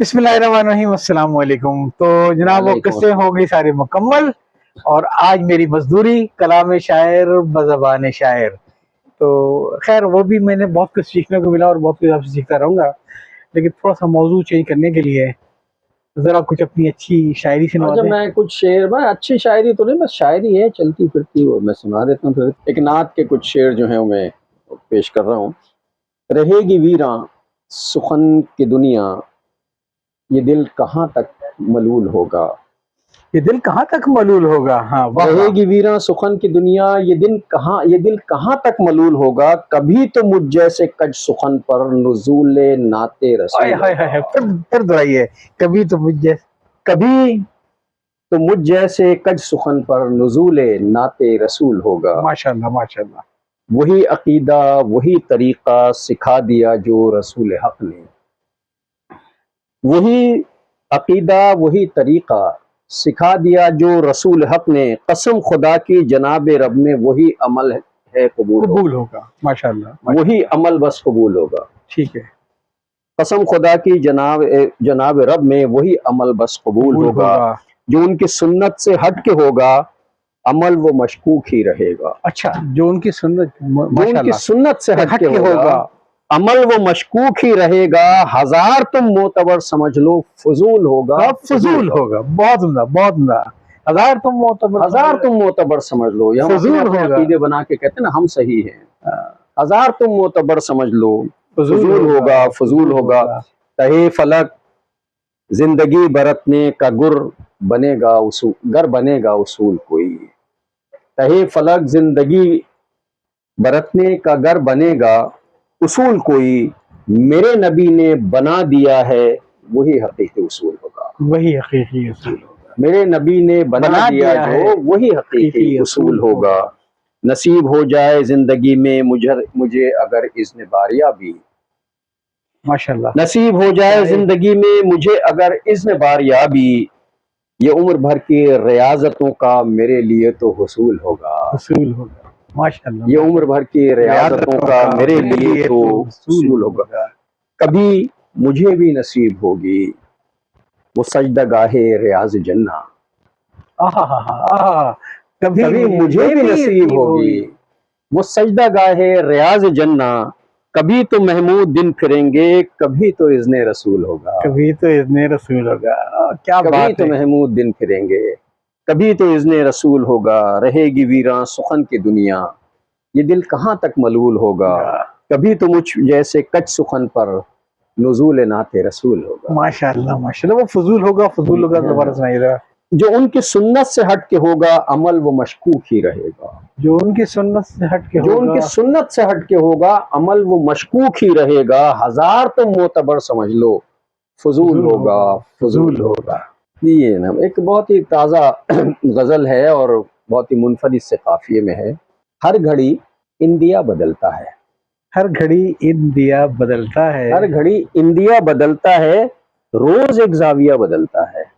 बिस्मिल्लाहिर्रहमानिर्रहीम, अस्सलाम वालेकुम। तो जनाब वो वालेकुम किस्सें हो गई सारी मुकम्मल, और आज मेरी मजदूरी कलाम शायर बज़बान शायर। तो खैर वो भी मैंने बहुत कुछ सीखने को मिला और बहुत कुछ आपसे सीखता रहूँगा, लेकिन थोड़ा सा मौजू चेंज करने के लिए ज़रा कुछ अपनी अच्छी शायरी सुनवा अच्छा, दें। मैं कुछ शेर, मैं अच्छी शायरी तो नहीं, बस शायरी है चलती फिरती, वो मैं सुना देता हूँ। फिर एक नात के कुछ शेर जो हैं वो मैं पेश कर रहा हूँ। रहेगी वीरां सुखन की दुनिया, ये दिल कहाँ तक मलूल होगा। ये दिल कहाँ तक मलूल होगा। हाँ, वाह वाह। रहेगी वीरां सुखन की दुनिया, ये दिल कहाँ तक मलूल होगा। कभी तो मुझ जैसे कज सुखन पर नुज़ूले नाते हाय रसूल हाय हाय होगा। हाय, फिर दोहराइए। कभी तो कभी तो मुझ जैसे कज सुखन पर नुज़ूले नाते रसूल होगा। माशाल्लाह माशाल्लाह। वही अकीदा वही तरीक़ा सिखा दिया जो रसूल हक़ ने। वही अकीदा वही तरीक़ा सिखा दिया जो रसूल हक़ ने। कसम खुदा की जनाब रब में वही अमल है कबूल कबूल होगा। होगा, माशाल्लाह वही अमल बस कबूल होगा। ठीक है। कसम खुदा की जनाब रब में वही अमल बस कबूल कबूल होगा। होगा। जो उनकी सुन्नत से हट के होगा, अमल वो मशकूक ही रहेगा। अच्छा, जो उनकी सुन्नत जो उनकी माशाल्लाह सुन्नत से हट हट के के होगा, होगा। अमल वो मशकूक ही रहेगा। हजार तुम मोतबर समझ लो, फजूल होगा। हाँ, फजूल होगा। बहुत उम्दा बहुत उम्दा। हजार तुम मोतबर हजार तुम मोतबर समझ लो, ये हम अपने फजूल अपने होगा। अकीदे बना के कहते हैं ना, हम सही हैं। हाँ, हजार तुम मोतबर समझ लो, फजूल फजूल होगा, होगा फजूल होगा। तहे फलक जिंदगी बरतने का गर बनेगा उसूल कोई। तहे फलक जिंदगी बरतने का गर बनेगा उसूल कोई। मेरे नबी ने बना दिया है, वही हकीकी उसूल होगा। वही हकीकी उसूल होगा। मेरे नबी ने बना दिया है जो, वही हकीकी उसूल होगा। नसीब हो जाए जिंदगी में मुझे अगर इज़्न बारिया भी। माशाल्लाह। नसीब हो जाए जिंदगी में मुझे अगर इज़्न बारिया भी, ये उम्र भर की रियाजतों का मेरे लिए तो हुसूल होगा। उसूल होगा, माशाल्लाह। ये उम्र भर की रियाजतों का मेरे लिए तो हुसूल होगा। कभी मुझे भी नसीब होगी वो सजदा गाहे रियाज जन्ना। कभी मुझे भी नसीब होगी वो सजदा गाहे रियाज जन्ना। कभी तो महमूद दिन फिरेंगे, कभी तो इज़्ने रसूल होगा। कभी तो इज़्ने रसूल होगा। क्या बात है। कभी तो महमूद दिन फिरेंगे, कभी तो इज़्ने रसूल होगा। रहेगी वीरां सुखन की दुनिया, ये दिल कहाँ तक मलूल होगा। कभी तो मुझ जैसे कच सुखन पर नुज़ूल नाते रसूल होगा। माशाल्लाह माशाल्लाह। वो फजूल होगा दोबारा सुनाइएगा। जो उनकी सुन्नत से हट के होगा, अमल वो मशकूक ही रहेगा। जो उनकी सुन्नत से हट के जो उनकी सुन्नत से हट के होगा, अमल वो मशकूक ही रहेगा। हजार तुम मोतबर समझ लो, फजूल होगा, फजूल होगा। ये ना एक बहुत ही ताज़ा गज़ल है और बहुत ही मुनफरिद से काफिये में है। हर घड़ी इंदिया बदलता है। हर घड़ी इंदिया बदलता है। हर घड़ी इंदिया बदलता है, रोज एक जाविया बदलता है।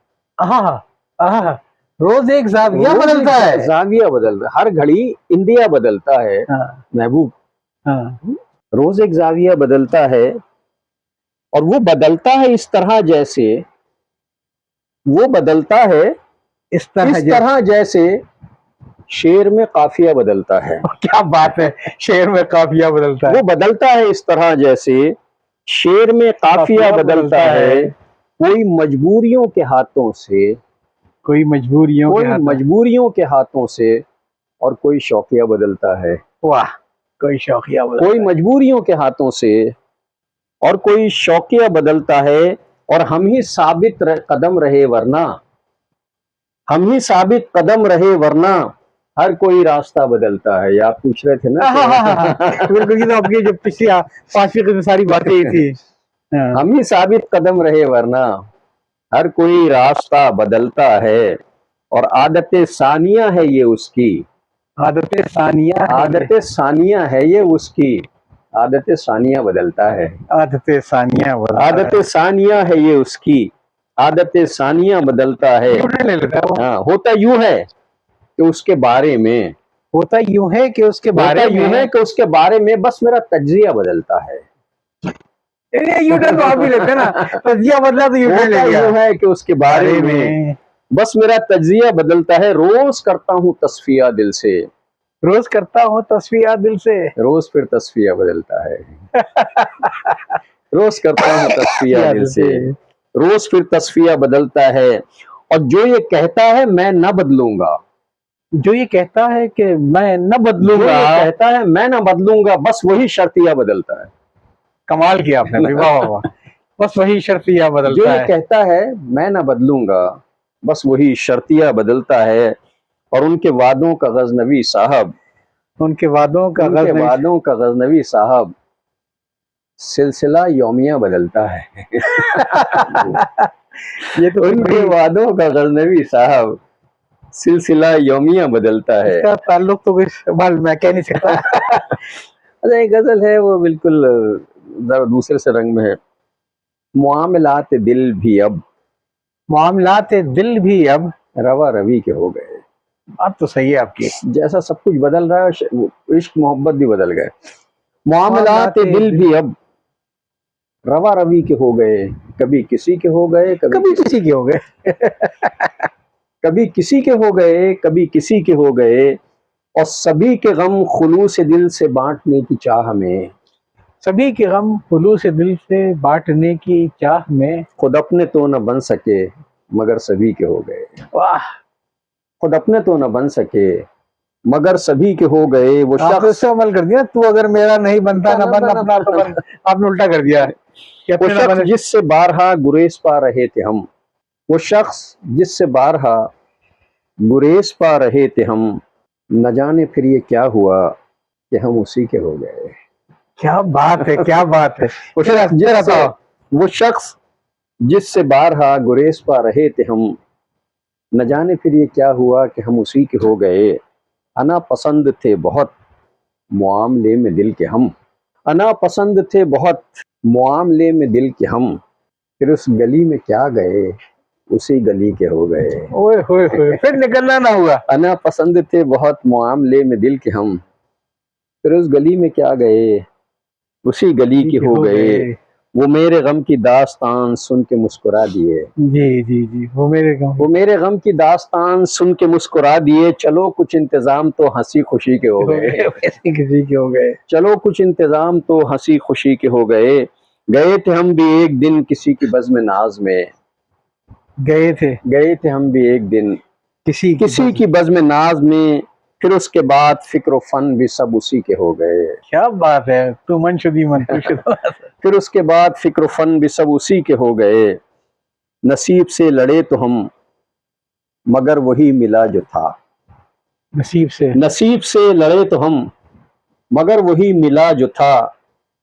रोज एक जाविया बदलता है। जाविया बदलता है, हर घड़ी इंदिया बदलता है। महबूब, रोज एक जाविया बदलता है, और वो बदलता है इस तरह जैसे, वो बदलता है इस तरह जैसे शेर में काफिया बदलता है। क्या बात है, शेर में काफिया बदलता है। वो बदलता है इस तरह जैसे शेर में काफिया बदलता है। कोई मजबूरियों के हाथों से, कोई मजबूरियों के हाथों से, और कोई शौकिया बदलता है। वाह, कोई शौकिया बदलता कोई मजबूरियों के हाथों से और कोई शौकिया बदलता है। और हम ही साबित कदम रहे वरना, हम ही साबित कदम रहे वरना, हर कोई रास्ता बदलता है। आप पूछ रहे थे ना। बिल्कुल, ये तो आपकी जो पिछली 5वीं सारी बातें थी। हम ही साबित कदम रहे वरना, हर कोई रास्ता बदलता है। और आदत सानिया है ये उसकी, आदत सानिया है ये उसकी। आदत सानिया बदलता है, आदत सानिया है ये उसकी। आदत सानिया बदलता है। हाँ, होता यूं है कि उसके बारे में, होता यूं है कि उसके बारे में बस मेरा तज्जिया बदलता है। यू टर्न तो आप ही लेते हैं ना, तजिया बदला तो यू टर्न ले होता गया। यूं है कि उसके बारे में बस मेरा तजिया बदलता है, रोज करता हूँ तस्फिया दिल से, रोज करता हूँ तस्वीर दिल से, रोज फिर तस्फिया बदलता है। रोज करता हूँ तस्फिया दिल से, रोज फिर तस्फिया बदलता है। और जो ये कहता है मैं न बदलूंगा, जो ये कहता है कि मैं न जो बदलूंगा, ये कहता है मैं न बदलूंगा, बस वही शर्तिया बदलता है। कमाल किया आपने भाई, वाह वाह वाह। बस वही शर्तिया जो बदलता ये है। कहता है मैं न बदलूंगा, बस वही शर्तिया बदलता है। और उनके वादों का गजनवी साहब, उनके वादों का उनके गजनवी, वादों का गजनवी साहब सिलसिला यौमिया बदलता है। ये तो उनके वादों का गजनवी साहब सिलसिला यौमिया बदलता है। इसका ताल्लुक तो कुछ मैं कह नहीं सकता। अच्छा, एक गजल है वो बिल्कुल जरा दूसरे से रंग में है। मुआमलात दिल भी अब, मामलात दिल भी अब, रवा रवी के हो गए। बात तो सही है आपकी। जैसा सब कुछ बदल रहा है, इश्क मोहब्बत भी बदल गए। मुआमलात दिल भी अब रवा रवी के हो गए, कभी किसी के हो गए, कभी किसी के हो गए, कभी किसी के हो गए, कभी किसी के हो गए। और सभी के गम खुलूस दिल से बांटने की चाह में, सभी के गम खुलूस दिल से बांटने की चाह में, खुद अपने तो न बन सके मगर सभी के हो गए। वाह, खुद अपने तो न बन सके मगर सभी के हो गए। वो आपने शख्स, उससे अमल कर दिया, तू अगर मेरा नहीं बनता ना बन अपना तो बन, आपने उल्टा कर दिया कि वो अपने ना शख्स बने। जिससे बारहा गुरेज पा रहे थे हम, वो शख्स जिससे बारहा गुरेज पा रहे थे हम, न जाने फिर ये क्या हुआ कि हम उसी के हो गए। क्या बात है, क्या बात है। वो जरा- शख्स जरा जिससे, तो वो शख्स जिससे बारहा गुरेज पा रहे थे हम, न जाने फिर ये क्या हुआ कि हम उसी के हो गए। अना पसंद थे बहुत मुआमले में दिल के हम, अना पसंद थे बहुत मुआमले में दिल के हम, फिर उस गली में क्या गए उसी गली के हो गए। ओए होए होए, फिर निकलना ना हुआ। अना पसंद थे बहुत मुआमले में दिल के हम, फिर उस गली में क्या गए उसी गली के हो गए। वो मेरे गम की दास्तान सुन के मुस्कुरा दिए, जी जी जी, वो मेरे गाँव, वो मेरे गम की दास्तान सुन के मुस्कुरा दिए। चलो कुछ इंतजाम तो हंसी खुशी के हो गए, किसी के हो गए। चलो कुछ इंतजाम तो हंसी खुशी के हो गए। गए थे हम भी एक दिन किसी की बज़्म नाज में, गए थे हम भी एक दिन किसी किसी की बज़्म नाज में, फिर उसके बाद फिक्र फन भी सब उसी के हो गए। क्या बात है, तू मन शुदी मन तू शुदा। फिर उसके बाद फिक्र फन भी सब उसी के हो गए। नसीब से लड़े तो हम मगर वही मिला जो था, नसीब से लड़े तो हम मगर वही मिला जो था।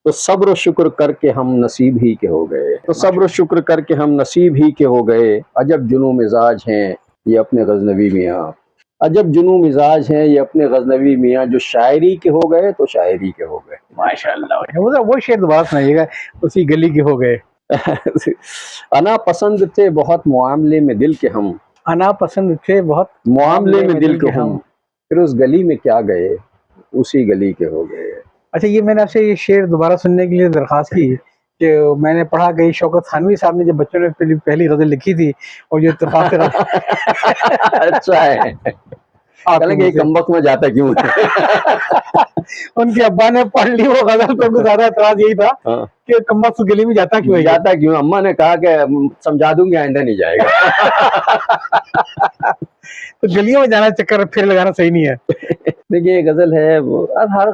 तो सब्र शुक्र करके हम नसीब ही के हो गए, तो सब्र शुक्र करके हम नसीब ही के हो गए। अजब जुनू मिजाज हैं ये अपने गजनवी मियाँ, अजब जुनू मिजाज हैं ये अपने गजनवी मियाँ, जो शायरी के हो गए तो शायरी के हो गए। माशाल्लाह। वो शेर दोबारा सुनाइएगा, उसी गली के हो गए। अना पसंद थे बहुत मुआमले में दिल के हम, अना पसंद थे बहुत मुआमले में दिल के हम, फिर उस गली में क्या गए उसी गली के हो गए। अच्छा, ये मैंने आपसे ये शेर दोबारा सुनने के लिए दरख्वास्त की कि मैंने पढ़ा कि शौकत थानवी साहब ने जब बच्चों ने पहली गजल लिखी थी और जो इत्तेफाक से अच्छा है, हालांकि कमबख्त में जाता क्यों है? उनके अब्बा ने पढ़ ली वो गजल, तो उनको ज्यादा एतराज यही था कि कमबख्त गली में जाता क्यों है, जाता क्यों? अम्मा ने कहा कि समझा दूंगी आइंदा नहीं जाएगा। तो गलियों में जाना चक्कर फिर लगाना सही नहीं है। देखिए ये गजल है, हर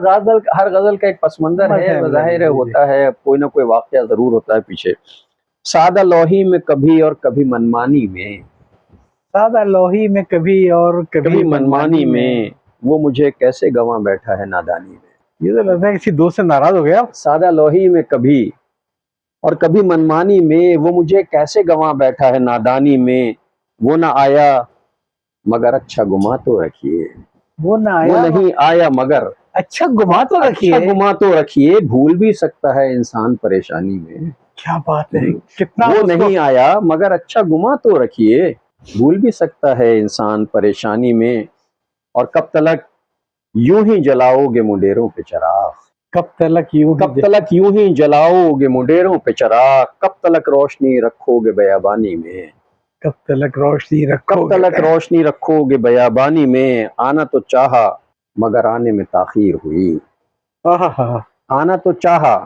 गजल का एक पस मंजर है, जाहिर है होता है, कोई ना कोई वाकया जरूर होता है पीछे। सादा लोही में कभी और कभी मनमानी में, सादा लोही में कभी और कभी मनमानी में, वो मुझे कैसे गंवा बैठा है नादानी में। ये तो लगता है किसी दोस्त से नाराज हो गया। सादा लोही में कभी और कभी मनमानी में, वो मुझे कैसे गंवा बैठा है नादानी में। वो ना आया मगर अच्छा गुमा तो रखिए, वो ना आया, वो नहीं आया मगर अच्छा गुमा तो रखिए, अच्छा गुमा तो रखिए। भूल भी सकता है इंसान परेशानी में। क्या बात है, कितना वो नहीं आया मगर अच्छा गुमा तो रखिए, भूल भी सकता है इंसान परेशानी में। और कब तलक यूं ही जलाओगे मुंडेरों पे चिराग, कब तलक यूं ही जलाओगे मुडेरों पे चराग, कब तलक रोशनी रखोगे बयाबानी में, कब तलक रोशनी कब तलक रोशनी रखोगे बयाबानी में। आना तो चाहा मगर आने में ताखीर हुई, आना तो चाहा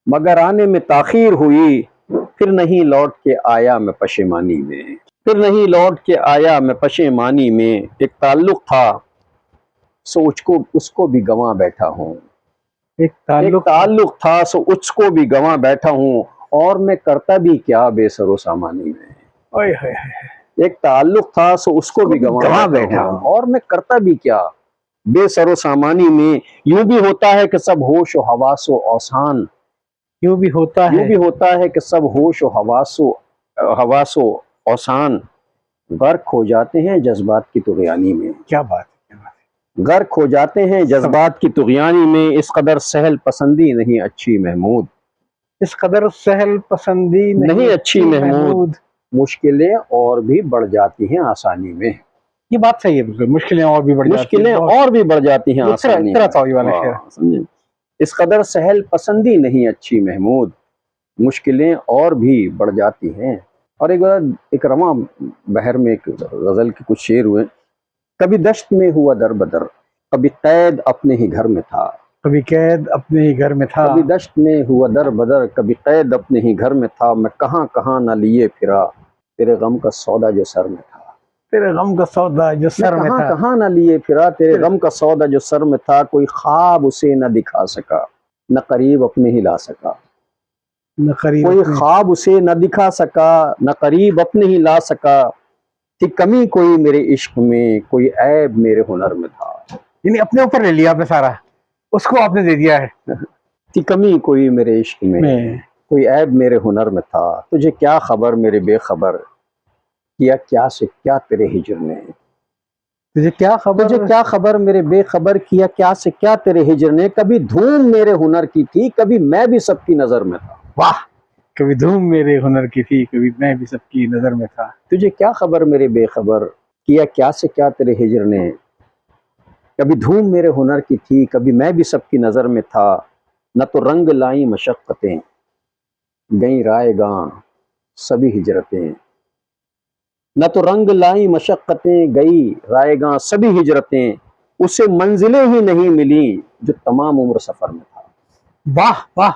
मगर आने में ताखीर हुई, फिर नहीं लौट के आया मैं पशेमानी में, फिर नहीं लौट के आया मैं पशेमानी में। एक ताल्लुक था सो उसको भी गंवा बैठा हूँ, एक ताल्लुक था सो उसको भी गंवा बैठा हूँ, और मैं करता भी क्या बेसरो सामानी में। ओए होए, एक ताल्लुक था सो उसको भी गंवा बैठा हूँ, और मैं करता भी क्या बेसरो सामानी में। यूं भी होता है कि सब होश व हवासो औसान, यूं भी होता है कि सब होश व हवासो औसान, गर्क हो जाते हैं जज्बात की तुग़यानी में। क्या बात है, गर्क हो जाते हैं जज्बात की तुग़यानी में। इस कदर सहल पसंदी नहीं अच्छी महमूद, इस कदर सहल पसंदी नहीं अच्छी महमूद, मुश्किलें और भी बढ़ जाती हैं आसानी में। ये बात सही है बिल्कुल, मुश्किलें और भी बढ़ जाती हैं आसानी में। समझे? इस कदर सहल पसंदी नहीं अच्छी महमूद, मुश्किलें और भी बढ़ जाती हैं। और एक बार एक रमा बहर में एक गजल के कुछ शेर हुए। कभी दश्त में हुआ दर बदर, कभी कैद अपने ही घर में था, कभी कैद अपने ही घर में था, कभी दश्त में हुआ दर बदर, कभी कैद अपने ही घर में था। मैं कहाँ कहाँ न लिए फिरा, तेरे गम का सौदा जो सर में था, तेरे गम का सौदा जो सर में था। कहाँ न लिए फिरा, तेरे गम का सौदा जो सर में था। कोई ख्वाब उसे न दिखा सका, न करीब अपने ही ला सका, न करीब कोई ख्वाब उसे न दिखा सका, न करीब अपने ही ला सका। थी कमी कोई मेरे इश्क में, कोई ऐब मेरे हुनर में था। यानी अपने ऊपर ले लिया आपने सारा, उसको आपने दे दिया है। थी कमी कोई मेरे इश्क में, कोई ऐब मेरे हुनर में था। तुझे क्या खबर मेरे बेखबर, किया क्या से क्या तेरे हिजर ने। तुझे क्या खबर मेरे बेखबर, किया क्या से क्या तेरे हिजर ने। कभी धूम मेरे हुनर की थी, कभी मैं भी सबकी नजर में था। वाह, कभी धूम मेरे हुनर की थी, कभी मैं भी सबकी नजर में था। तुझे क्या खबर मेरे बेखबर, किया क्या से क्या तेरे हिजर ने। कभी धूम मेरे हुनर की थी, कभी मैं भी सबकी नजर में था। न तो रंग लाई मशक्कतें, गई रायगां सभी हिजरतें। न तो रंग लाई मशक्कतें, गई रायगां सभी हिजरतें। उसे मंजिलें ही नहीं मिली जो तमाम उम्र सफर में था। वाह वाह,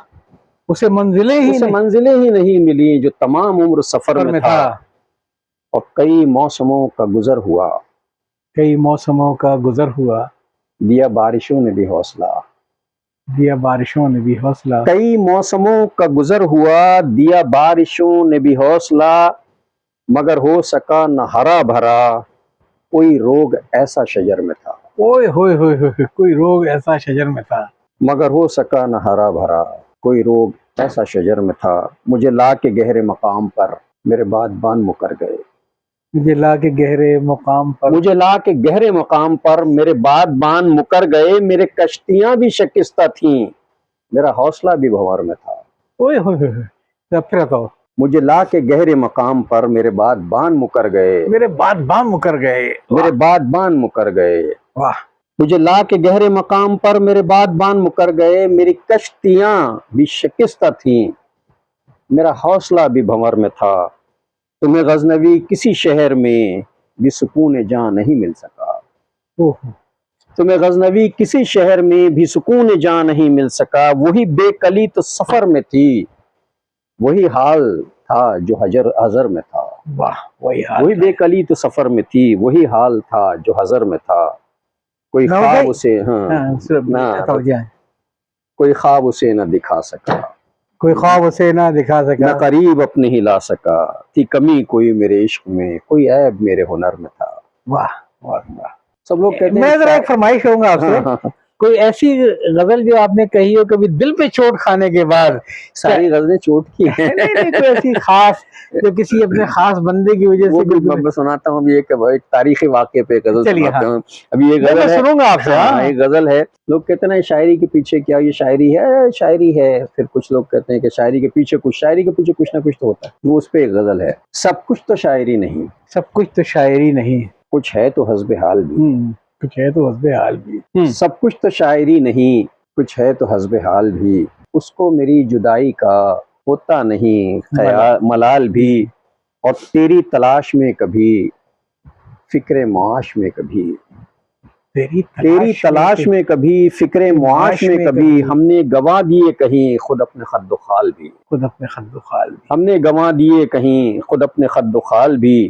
उसे मंजिलें ही नहीं मिली जो तमाम उम्र सफर में था। और कई मौसमों का गुजर हुआ, कई मौसमों का गुजर हुआ। दिया बारिशों ने भी हौसला, दिया बारिशों ने भी हौसला। कई मौसमों का गुजर हुआ, दिया बारिशों ने भी हौसला। मगर हो सका न हरा भरा, कोई रोग ऐसा शजर में था। ओए होए होए होए, कोई रोग ऐसा शजर में था। मगर हो सका न हरा भरा, कोई रोग ऐसा शजर में था। मुझे ला के गहरे मकाम पर मेरे बादबान मुकर गए, मुझे ला के गहरे मकाम पर, मुझे ला के गहरे मकाम पर मेरे बादबान मुकर गए। मेरे कश्तियां भी शिकस्ता थीं, मेरा हौसला भी भंवर में था। ओए होए होए, फिर तो मुझे ला के गहरे मकाम पर मेरे बादबान मुकर गए, मेरे बादबान मुकर गए, मेरे बादबान मुकर गए। वाह, मुझे ला के गहरे मकाम पर मेरे बादबान मुकर गए। मेरी कश्तियां भी शिकस्ता थीं, मेरा हौसला भी भंवर में था। तुम्हें गजनवी किसी शहर में भी सुकून जां नहीं मिल सका, तुम्हें गजनवी किसी शहर में भी सुकून जां नहीं मिल सका। वही बेकली तो सफर में थी, वही हाल था जो हजर में था। वाह, वही बेकली तो सफर में थी, वही हाल था जो हजर में था। कोई ख्वाब उसे कोई ख्वाब उसे न दिखा सका, कोई ख्वाब उसे ना दिखा सका, न करीब अपने ही ला सका। थी कमी कोई मेरे इश्क में, कोई ऐब मेरे हुनर में था। वाह वाह वाह। सब लोग कहते हैं। मैं जरा एक फरमाइश करूंगा आपसे। कोई ऐसी गजल जो आपने कही हो कभी दिल पे चोट खाने के बाद। सारी गजलें चोट की हैं। नहीं, कोई ऐसी खास जो किसी अपने खास बंदे की वजह से। मैं सुनाता हूँ अभी एक तारीखी वाक़े पे गजल सुनाता हूँ। अभी ये गजल है, सुनूंगा आपसे। एक गजल है। लोग कहते हैं शायरी के पीछे क्या, ये शायरी है, शायरी है। फिर कुछ लोग कहते हैं कि शायरी के पीछे कुछ ना कुछ तो होता है। वो उस पे एक गजल है। सब कुछ तो शायरी नहीं, सब कुछ तो शायरी नहीं, कुछ है तो हस्बे हाल भी, कुछ है तो हस्बे हाल भी। सब कुछ तो शायरी नहीं, کچھ ہے تو حسب حال بھی، اس کو میری جدائی کا ہوتا نہیں خیال ملال بھی، اور تیری تلاش میں کبھی فکر معاش میں کبھی، تیری تلاش میں کبھی فکر معاش میں کبھی، ہم نے گوا دیے کہیں خود اپنے خد و خال بھی، خود اپنے خد و خال بھی، ہم نے گوا دیے کہیں خود اپنے خد و خال بھی،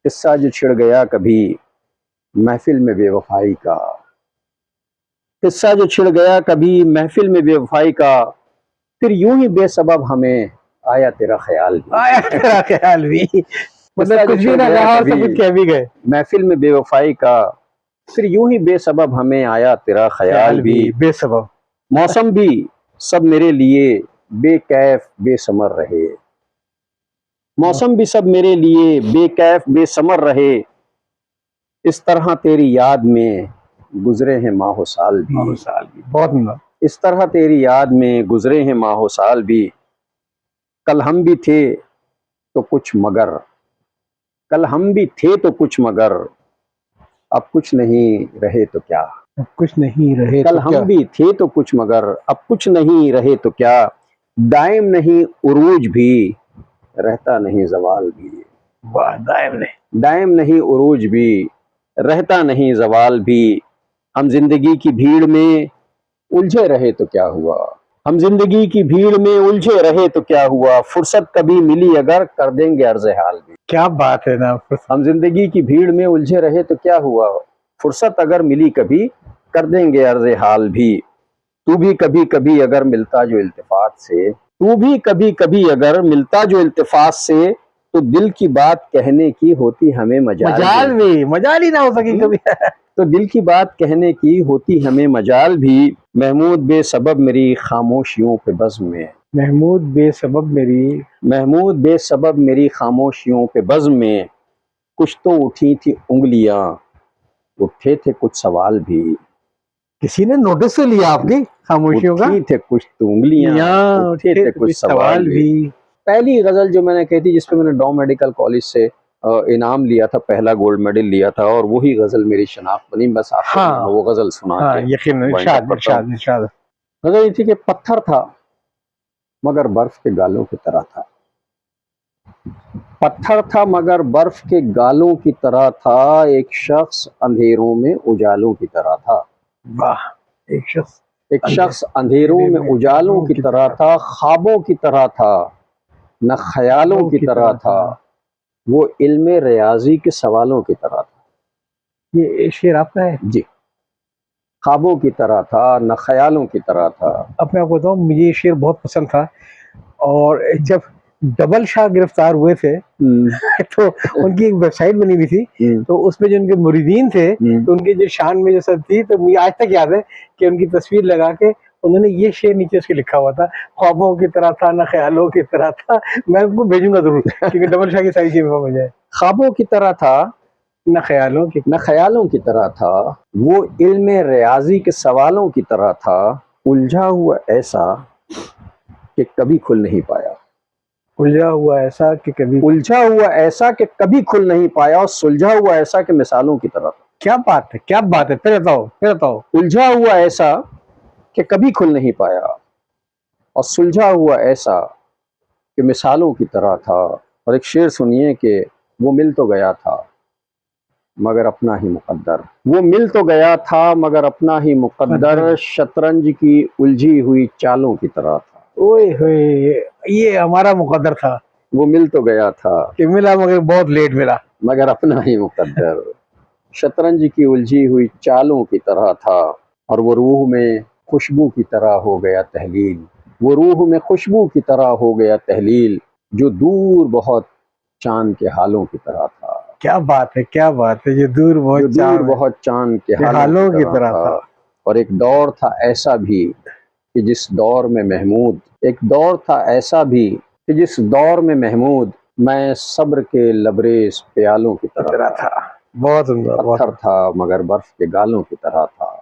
قصہ جو چھڑ گیا کبھی محفل میں بے وفائی کا، قصہ جو چھڑ گیا کبھی محفل میں بے وفائی کا، پھر یوں ہی بے سبب ہمیں آیا تیرا خیال بھی، آیا تیرا خیال بھی، مطلب کچھ بھی نہ کہا اور سب کچھ کہہ بھی گئے، محفل میں بے وفائی کا، پھر یوں ہی بے سبب ہمیں آیا تیرا خیال بھی، بے سبب، موسم بھی سب میرے لیے بے کیف بے ثمر رہے، موسم بھی سب میرے لیے بے کیف بے ثمر رہے، اس طرح تیری یاد میں گزرے ہیں ماہ و سال بھی، بہت مطلب اس طرح تیری یاد میں گزرے ہیں ماہ و سال بھی، کل ہم بھی تھے تو کچھ مگر، کل ہم بھی تھے تو کچھ مگر، اب کچھ نہیں رہے تو کیا، کچھ نہیں رہے، کل ہم بھی تھے تو کچھ مگر اب کچھ نہیں رہے تو کیا، دائم نہیں عروج بھی رہتا نہیں زوال بھی، دائم نہیں عروج بھی رہتا نہیں زوال بھی، ہم زندگی کی بھیڑ میں الجھے رہے تو کیا ہوا، ہم زندگی کی بھیڑ میں الجھے رہے تو کیا ہوا، فرصت کبھی ملی اگر کر دیں گے عرض حال بھی، کیا بات ہے نا، ہم زندگی کی بھیڑ میں الجھے رہے تو کیا ہوا، فرصت اگر ملی کبھی کر دیں گے عرض حال بھی، تو بھی کبھی کبھی اگر ملتا جو التفات سے، تو بھی کبھی کبھی اگر ملتا جو التفات سے، تو دل کی بات کہنے کی ہوتی ہمیں مجال بھی، مجال ہی نہ ہو سکی کبھی، تو دل کی بات کہنے کی ہوتی ہمیں مجال بھی، محمود بے سبب میری خاموشیوں پہ بزم میں، محمود بے سبب میری، محمود بے سبب میری خاموشیوں پہ بزم میں، کچھ تو اٹھی تھی انگلیاں اٹھے تھے کچھ سوال بھی، کسی نے نوٹس سے لیا آپ کی خاموشیوں کا، اٹھی تھے کچھ تو انگلیاں اٹھے تھے کچھ سوال بھی، پہلی غزل جو میں نے کہی تھی جس پہ میں نے ڈاؤ میڈیکل کالج سے انعام لیا تھا، پہلا گولڈ میڈل لیا تھا، اور وہی غزل میری شناخت بنی، بس آپ کو وہ غزل سنا کے یقیناً، ارشاد، غزل یہ تھی کہ پتھر تھا مگر برف کے گالوں کی طرح تھا، پتھر تھا مگر برف کے گالوں کی طرح تھا، ایک شخص اندھیروں میں اجالوں کی طرح تھا، واہ، ایک شخص اندھیروں میں اجالوں کی طرح تھا، خوابوں کی طرح تھا نہ خیالوں کی طرح تھا، وہ علم ریاضی کے سوالوں کی طرح تھا، یہ شعر آپ کا ہے؟ جی، خوابوں کی طرح تھا نہ خیالوں کی طرح تھا، اپنے آپ کو بتاؤں مجھے یہ شعر بہت پسند تھا، اور جب ڈبل شاہ گرفتار ہوئے تھے تو ان کی ایک ویب سائٹ بنی ہوئی تھی، تو اس میں جو ان کے مریدین تھے تو ان کی جو شان میں جو سب تھی، تو مجھے آج تک یاد ہے کہ ان کی تصویر لگا کے انہوں نے یہ شعر نیچے اس کے لکھا ہوا تھا، خوابوں کی طرح تھا نہ خیالوں کی طرح تھا، میں ان کو بھیجوں گا ضرور کیونکہ ڈبل شاہ کی ساری چیزیں ہو جائے، خوابوں کی طرح تھا نہ خیالوں کی، نہ خیالوں کی طرح تھا، وہ علم ریاضی کے سوالوں کی طرح تھا، الجھا ہوا ایسا کہ کبھی کھل نہیں پایا، الجھا ہوا ایسا کہ کبھی، الجھا ہوا ایسا کہ کبھی کھل نہیں پایا، اور سلجھا ہوا ایسا کہ مثالوں کی طرح تھا، کیا بات ہے، کیا بات ہے، پھر بتاؤ، الجھا ہوا ایسا کہ کبھی کھل نہیں پایا، اور سلجھا ہوا ایسا کہ مثالوں کی طرح تھا، اور ایک شعر سنیے کہ وہ مل تو گیا تھا مگر اپنا ہی مقدر، وہ مل تو گیا تھا مگر اپنا ہی مقدر، شطرنج کی الجھی ہوئی چالوں کی طرح تھا، اوئے ہوئے، یہ ہمارا مقدر تھا، وہ مل تو گیا تھا کہ ملا مگر بہت لیٹ ملا، مگر اپنا ہی مقدر، شطرنج کی الجھی ہوئی چالوں کی طرح تھا، اور وہ روح میں خوشبو کی طرح ہو گیا تحلیل، وہ روح میں خوشبو کی طرح ہو گیا تحلیل، جو دور بہت چاند کے حالوں کی طرح تھا، کیا بات ہے، کیا بات ہے، جو دور بہت چاند کے حالوں کی طرح تھا، اور ایک دور تھا ایسا بھی کہ جس دور میں محمود، ایک دور تھا ایسا بھی کہ جس دور میں محمود، میں صبر کے لبریز پیالوں کی طرح تھا، بہت عمدہ، پتھر تھا مگر برف کے گالوں کی طرح تھا،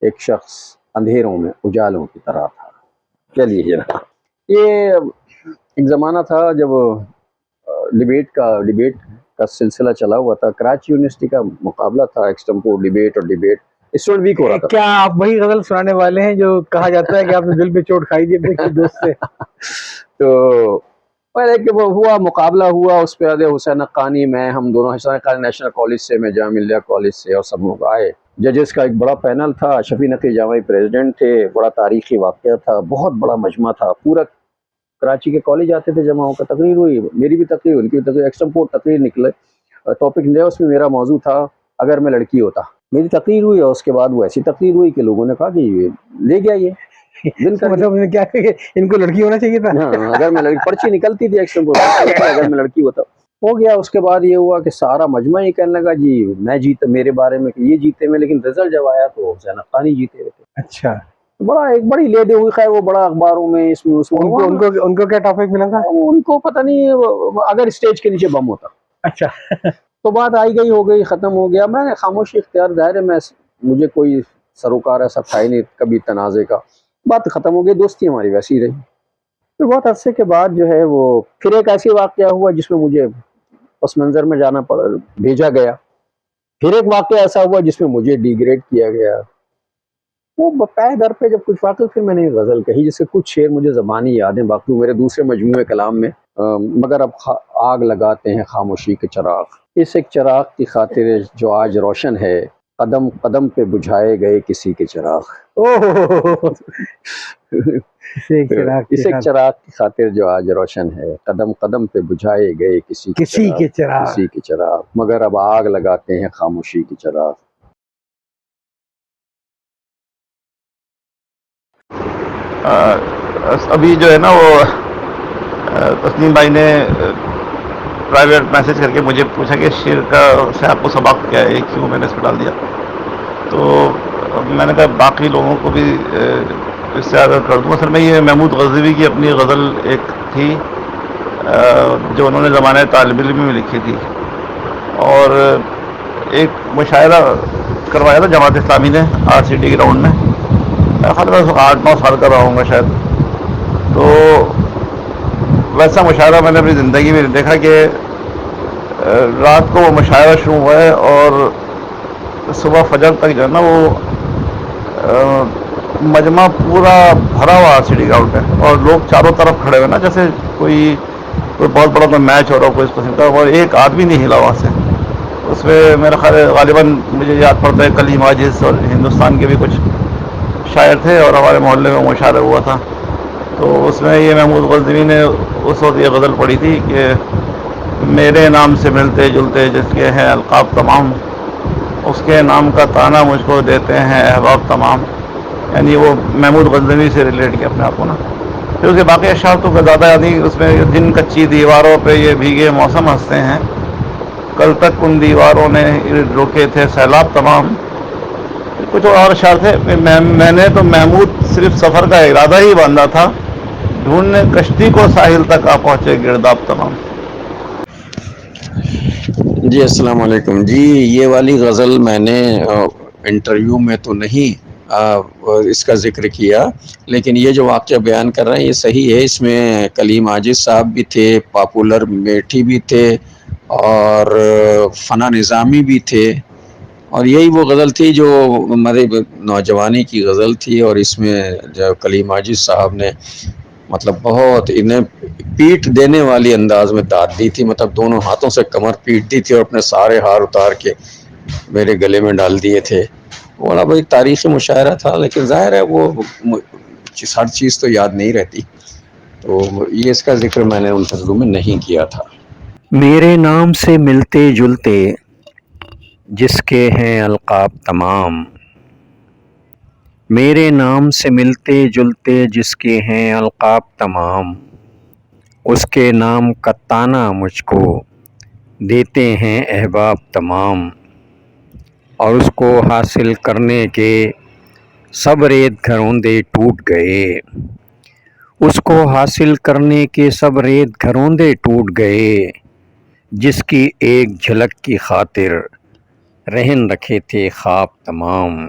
ایک شخص اندھیروں میں اجالوں کی طرح تھا۔ چلیے یہ ایک زمانہ تھا جب ڈیبیٹ کا سلسلہ چلا ہوا تھا، کراچی یونیورسٹی کا مقابلہ تھا، ایکسٹمپور ڈیبیٹ، اور ڈیبیٹ اسٹوڈنٹ ویک ہو رہا تھا. کیا آپ وہی غزل سنانے والے ہیں جو کہا جاتا ہے کہ آپ نے دل پہ چوٹ کھائی تھی اپنے دوست سے؟ تو پہلے کہ وہ ہوا مقابلہ ہوا اس پہ حسین حقانی میں ہم دونوں حسین حقانی نیشنل کالج سے میں جامعہ ملیہ کالج سے اور سب لوگ آئے. ججز کا ایک بڑا پینل تھا. شفیع نقوی جامعی پریزیڈنٹ تھے. بڑا تاریخی واقعہ تھا. بہت بڑا مجمع تھا. پورا کراچی کے کالج آتے تھے جمع ہو کر. تقریر ہوئی, میری بھی تقریر, ان کی بھی تقریر. ایکسٹمپورٹ تقریر نکلے. ٹاپک نکلا, اس میں میرا موضوع تھا اگر میں لڑکی ہوتا. میری تقریر ہوئی اور اس کے بعد وہ ایسی تقریر ہوئی کہ لوگوں نے کہا کہ یہ لے گیا, یہ دل کر مطلب کیا کہ ان کو لڑکی ہونا چاہیے تھا. ہاں, اگر میں لڑکی, پرچی نکلتی تھی ایکسٹمپورٹ, اگر میں لڑکی ہوتا. ہو گیا. اس کے بعد یہ ہوا کہ سارا مجمع یہ کہنے لگا جی میں جیتا, میرے بارے میں کہ یہ جیتے میں, لیکن رزلٹ جب آیا تو حسین حقانی جیتے ہوئے تھے. اچھا, بڑا ایک بڑی لیدے ہوئی. خیر وہ بڑا اخباروں میں اس میں اس میں ان کو کیا ٹاپک ملا تھا؟ ان کو پتہ نہیں, اگر اسٹیج کے نیچے بم ہوتا. اچھا, تو بات آئی گئی, ہو گئی, ختم ہو گیا. میں نے خاموشی اختیار, ظاہر ہے میں, مجھے کوئی سروکار ایسا تھا ہی نہیں کبھی تنازع کا. بات ختم ہو گئی, دوستی ہماری ویسی رہی. پھر بہت عرصے کے بعد جو ہے وہ پھر ایک ایسی واقعہ ہوا جس میں مجھے پس منظر میں جانا پڑا, بھیجا گیا. پھر ایک واقعہ ایسا ہوا جس میں مجھے ڈی گریڈ کیا گیا. وہ پے در پہ جب کچھ واقع, پھر میں نے غزل کہی جس سے کچھ شعر مجھے زبانی یادیں باقی میرے دوسرے مجموعے کلام میں. مگر اب آگ لگاتے ہیں خاموشی کے چراغ, اس ایک چراغ کی خاطر جو آج روشن ہے, قدم قدم پہ بجھائے گئے کسی کے چراغ. اس ایک چراغ کی خاطر جو آج روشن ہے, قدم قدم پہ بجھائے گئے کسی کے چراغ, مگر اب آگ لگاتے ہیں خاموشی کے چراغ. ابھی جو ہے نا وہ تسنیم بھائی نے پرائیویٹ میسج کر کے مجھے پوچھا کہ شعر کا سے آپ کو سبق کیا ہے, کیوں میں نے اس پہ ڈال دیا. تو میں نے کہا باقی لوگوں کو بھی اس سے آگاہ کر دوں. اصل میں یہ محمود غزنوی کی اپنی غزل ایک تھی جو انہوں نے زمانۂ طالب علم میں لکھی تھی, اور ایک مشاعرہ کروایا تھا جماعت اسلامی نے RCT گراؤنڈ میں. میں خیال میں 8-9 سال کا رہا ہوں گا شاید. تو ویسا مشاعرہ میں نے اپنی زندگی میں دیکھا کہ رات کو وہ مشاعرہ شروع ہوا ہے اور صبح فجر تک جو ہے نا وہ مجمع پورا بھرا ہوا RCT گراؤنڈ پہ, اور لوگ چاروں طرف کھڑے ہوئے نا, جیسے کوئی بہت بڑا کوئی میچ ہو رہا ہو کوئی اس قسم کا, اور ایک آدمی نہیں ہلا وہاں سے. اس میں میرا خیال غالباً مجھے یاد پڑتا ہے کلیم عاجز اور ہندوستان کے بھی کچھ شاعر تھے, اور ہمارے محلے میں مشاعرہ ہوا تھا. تو اس میں یہ محمود غزنوی نے اس وقت یہ غزل پڑھی تھی کہ میرے نام سے ملتے جلتے جس کے ہیں القاب تمام, اس کے نام کا تانا مجھ کو دیتے ہیں احباب تمام. یعنی وہ محمود غزنوی سے ریلیٹ کیا اپنے آپ کو نا. پھر اس کے باقی اشعار تو زیادہ یعنی اس میں جن کچی دیواروں پہ یہ بھیگے موسم ہنستے ہیں, کل تک ان دیواروں نے روکے تھے سیلاب تمام. کچھ اور اشعار تھے. میں نے تو محمود صرف سفر کا ارادہ ہی باندھا تھا, ڈھونڈنے کشتی کو ساحل تک آ پہنچے گرداب تمام. جی السلام علیکم. جی یہ والی غزل میں نے انٹرویو میں تو نہیں اس کا ذکر کیا, لیکن یہ جو واقعہ بیان کر رہے ہیں یہ صحیح ہے. اس میں کلیم عاجز صاحب بھی تھے, پاپولر میٹھی بھی تھے, اور فنا نظامی بھی تھے, اور یہی وہ غزل تھی جو ہمارے نوجوانی کی غزل تھی. اور اس میں جو کلیم عاجز صاحب نے مطلب بہت انہیں پیٹ دینے والی انداز میں داد دی تھی, مطلب دونوں ہاتھوں سے کمر پیٹ دی تھی اور اپنے سارے ہار اتار کے میرے گلے میں ڈال دیے تھے. بڑا بھائی تاریخی مشاعرہ تھا, لیکن ظاہر ہے وہ ہر چیز تو یاد نہیں رہتی, تو یہ اس کا ذکر میں نے ان تجربوں میں نہیں کیا تھا. میرے نام سے ملتے جلتے جس کے ہیں القاب تمام, میرے نام سے ملتے جلتے جس کے ہیں القاب تمام, اس کے نام کا تانا مجھ کو دیتے ہیں احباب تمام, اور اس کو حاصل کرنے کے سب ریت گھروندے ٹوٹ گئے, اس کو حاصل کرنے کے سب ریت گھروندے ٹوٹ گئے, جس کی ایک جھلک کی خاطر رہن رکھے تھے خواب تمام.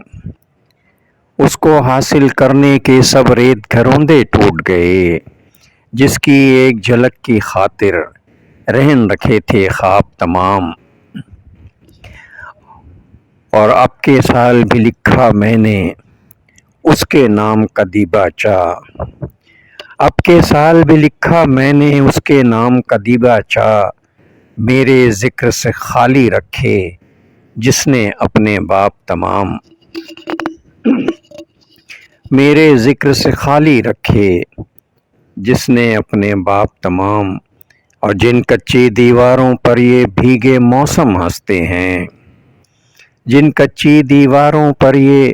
اس کو حاصل کرنے کے سب ریت گھروندے ٹوٹ گئے, جس کی ایک جھلک کی خاطر رہن رکھے تھے خواب تمام. اور اب کے سال بھی لکھا میں نے اس کے نام کا دیباچہ، اب کے سال بھی لکھا میں نے اس کے نام کا دیباچہ، میرے ذکر سے خالی رکھے جس نے اپنے باپ تمام، میرے ذکر سے خالی رکھے جس نے اپنے باپ تمام، اور جن کچی دیواروں پر یہ بھیگے موسم ہنستے ہیں، جن کچی دیواروں پر یہ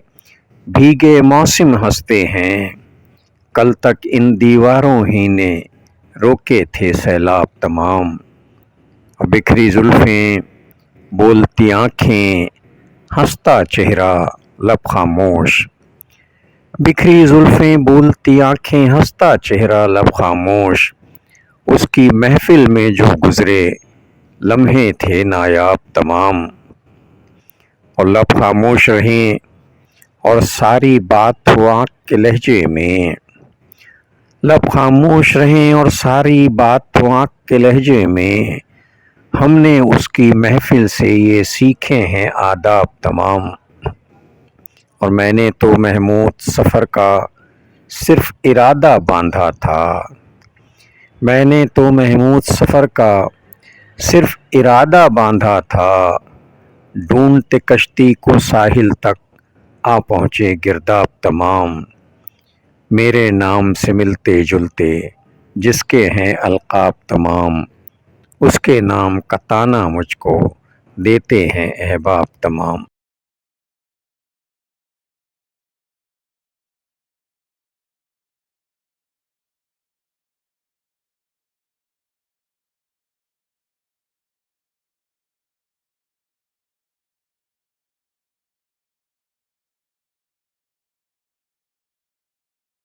بھیگے موسم ہنستے ہیں، کل تک ان دیواروں ہی نے روکے تھے سیلاب تمام، اور بکھری زلفیں بولتی آنکھیں ہنستا چہرہ لب خاموش، بکھری زلفیں بولتی آنکھیں ہنستا چہرہ لب خاموش، اس کی محفل میں جو گزرے لمحے تھے نایاب تمام، اور لب خاموش رہیں اور ساری بات ہو آنکھ کے لہجے میں، لب خاموش رہیں اور ساری بات ہو آنکھ کے لہجے میں، ہم نے اس کی محفل سے یہ سیکھے ہیں آداب تمام، اور میں نے تو محمود سفر کا صرف ارادہ باندھا تھا، میں نے تو محمود سفر کا صرف ارادہ باندھا تھا، ڈھونڈتے کشتی کو ساحل تک آ پہنچے گرداب تمام، میرے نام سے ملتے جلتے جس کے ہیں القاب تمام، اس کے نام کا طعنہ مجھ کو دیتے ہیں احباب تمام۔